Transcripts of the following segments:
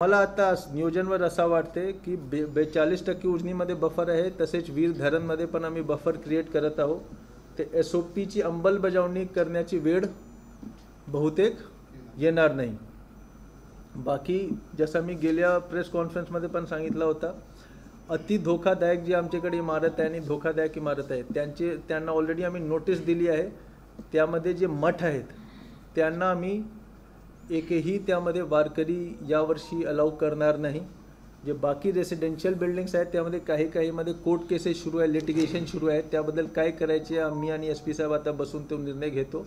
मला आता नियोजनवर असा वाटते की 42% उजनीमध्ये बफर आहे, तसेच वीर धरणमध्ये पण आम्ही बफर क्रिएट करत आहोत. ते SOPची अंमलबजावणी करण्याची वेळ बहुतेक येणार नाही. बाकी जसं मी गेल्या प्रेस कॉन्फरन्समध्ये पण सांगितलं होतं, अति धोकादायक जी आमच्याकडे इमारत आहे आणि धोकादायक इमारत आहे त्यांना ऑलरेडी आम्ही नोटीस दिली आहे. त्यामध्ये जे मठ आहेत त्यांना आम्ही एकही त्यामध्ये वारकरी यावर्षी अलाउ करणार नाही. जे बाकी रेसिडेन्शियल बिल्डिंग्स आहेत त्यामध्ये काही कोर्ट केसेस सुरू आहे, लिटिगेशन सुरू आहे. त्याबद्दल काय करायचे आम्ही आणि SP साहेब आता बसून तो निर्णय घेतो.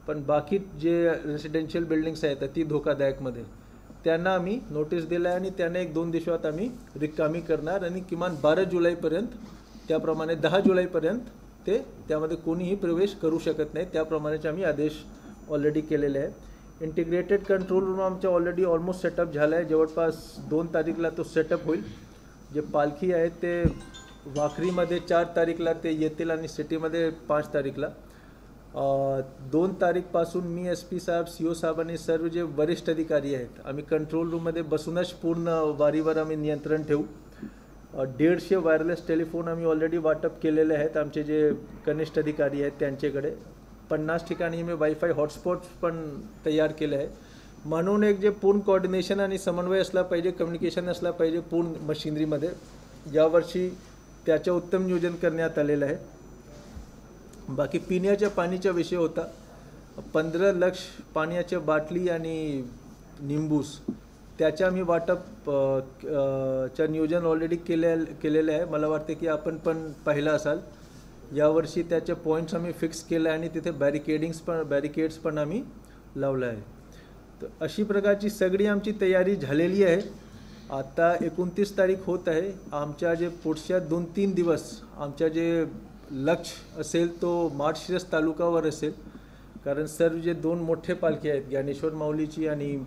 पण बाकी जे रेसिडेन्शियल बिल्डिंग्स आहेत अति धोकादायकमध्ये त्यांना आम्ही नोटीस दिलं आहे आणि त्यांना 1-2 दिवसात आम्ही रिकामी करणार आणि किमान 12 जुलैपर्यंत, त्याप्रमाणे 10 जुलैपर्यंत ते त्यामध्ये कोणीही प्रवेश करू शकत नाही. त्याप्रमाणेच आम्ही आदेश ऑलरेडी केलेले आहे. इंटिग्रेटेड कंट्रोल रूम आमच्या ऑलरेडी ऑलमोस्ट सेटअप झाला आहे. जवळपास 2 तारीखला तो सेटअप होईल. जे पालखी आहेत ते वाखरीमध्ये 4 तारीखला ते येतील आणि सिटीमध्ये 5 तारीखला. 2 तारीखपासून मी SP साहेब, CO साहेब आणि सर्व जे वरिष्ठ अधिकारी आहेत आम्ही कंट्रोल रूममध्ये बसूनच पूर्ण वारीवर आम्ही नियंत्रण ठेवू. 150 वायरलेस टेलिफोन आम्ही ऑलरेडी वाटप केलेले आहेत आमचे जे कनिष्ठ अधिकारी आहेत त्यांच्याकडे. 50 ठिकाणी मी वायफाय हॉटस्पॉट्स पण तयार केले आहे. म्हणून एक जे पूर्ण कोऑर्डिनेशन आणि समन्वय असला पाहिजे, कम्युनिकेशन असला पाहिजे पूर्ण मशिनरीमध्ये. यावर्षी त्याचं उत्तम नियोजन करण्यात आलेलं आहे. बाकी पिण्याच्या पाणीचा विषय होता. 15 लाख पाण्याच्या बाटली आणि निंबूस त्याच्या आम्ही वाटप च्या नियोजन ऑलरेडी केलेलं आहे. मला वाटते की आपण पण पाहिलं असाल. यावर्षी त्याचे पॉईंट्स आम्ही फिक्स केलं आहे आणि तिथे बॅरिकेड्स पण आम्ही लावलं आहे. तर अशी प्रकारची सगळी आमची तयारी झालेली आहे. आता 29 तारीख होत आहे. आमच्या जे पुढच्या 2-3 दिवस आमच्या जे लक्ष असेल तो माळशिरस तालुकावर असेल. कारण सर्व जे 2 मोठे पालखी आहेत ज्ञानेश्वर माऊलीची आणि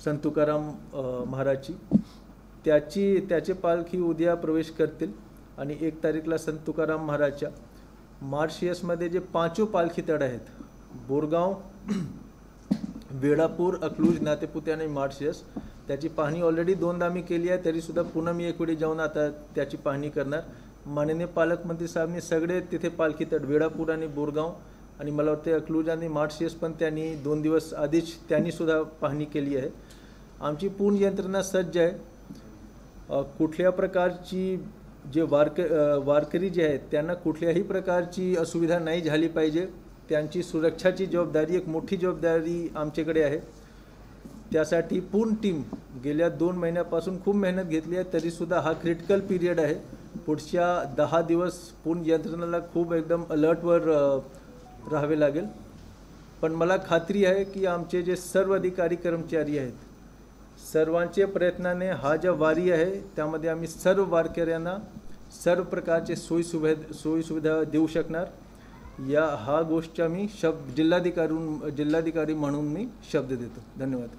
संत तुकाराम महाराजची त्याचे पालखी उद्या प्रवेश करतील आणि 1 तारीखला संत तुकाराम महाराजच्या. माळशिरसमध्ये जे 5 पालखी तळ आहेत, बोरगाव, वेळापूर, अकलूज, नातेपुते आणि माळशिरस, त्याची पाहणी ऑलरेडी 2दा मी केली आहे. तरीसुद्धा पुन्हा मी एक वेळी जाऊन आता त्याची पाहणी करणार. माननीय पालकमंत्री साहेबांनी सगळे तिथे पालखी तळ वेळापूर आणि बोरगाव आणि मला वाटते अकलूज आणि माळशिरस पण त्यांनी 2 दिवस आधीच त्यांनीसुद्धा पाहणी केली आहे. आमची पूर्ण यंत्रणा सज्ज आहे. कुठल्या प्रकारची जे वारकरी जे आहेत त्यांना कुठल्याही प्रकारची असुविधा नाही झाली पाहिजे. त्यांची सुरक्षाची जबाबदारी, एक मोठी जबाबदारी आमच्याकडे आहे. त्यासाठी पूर्ण टीम गेल्या 2 महिन्यापासून खूप मेहनत घेतली आहे. तरीसुद्धा हा क्रिटिकल पिरियड आहे. पुढच्या 10 दिवस पूर्ण यंत्रणेला खूप एकदम अलर्टवर राहावे लागेल. पण मला खात्री आहे की आमचे जे सर्व अधिकारी कर्मचारी आहेत सर्वांच्या प्रयत्नाने हा ज्या वारी आहे त्यामध्ये आम्ही सर्व वारकऱ्यांना सर्व प्रकारचे सोयीसुविधा देऊ शकणार. हा गोष्ट आम्ही जिल्हाधिकारी म्हणून मी शब्द देतो. धन्यवाद.